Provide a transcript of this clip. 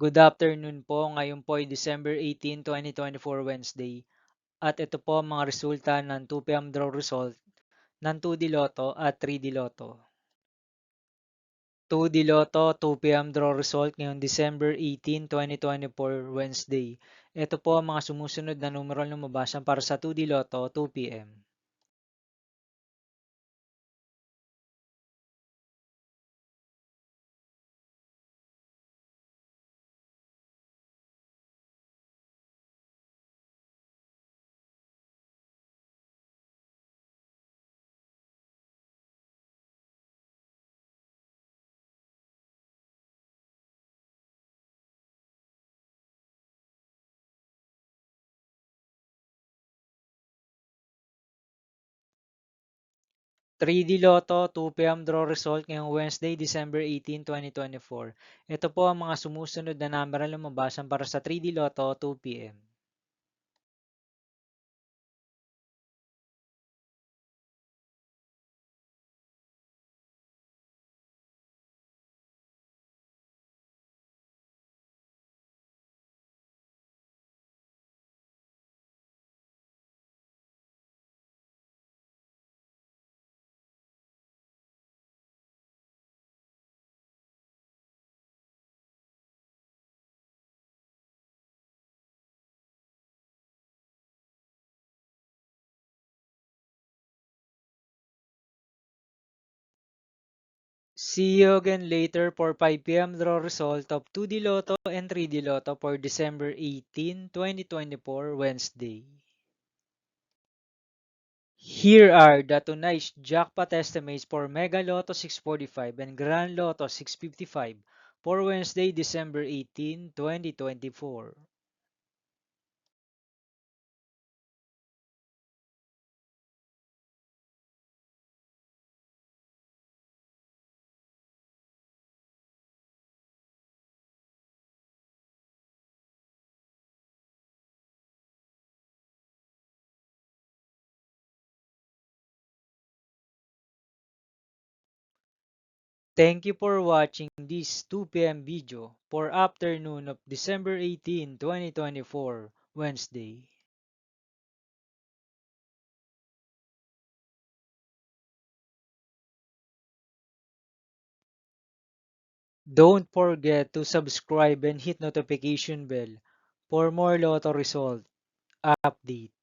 Good afternoon po. Ngayon po ay December 18, 2024 Wednesday. At ito po ang mga resulta ng 2 p.m. draw result ng 2D Lotto at 3D Lotto. 2D Lotto 2 p.m. draw result ngayong December 18, 2024 Wednesday. Ito po ang mga sumusunod na numero lumabas para sa 2D Lotto 2 p.m. 3D Lotto 2 p.m. draw result ngayong Wednesday, December 18, 2024. Ito po ang mga sumusunod na number na lumabas para sa 3D Lotto 2 p.m. See you again later for 5 p.m. draw result of 2D Lotto and 3D Lotto for December 18, 2024, Wednesday. Here are the tonight's jackpot estimates for Mega Lotto 645 and Grand Lotto 655 for Wednesday, December 18, 2024. Thank you for watching this 2 p.m. video for afternoon of December 18, 2024, Wednesday. Don't forget to subscribe and hit notification bell for more Lotto result update.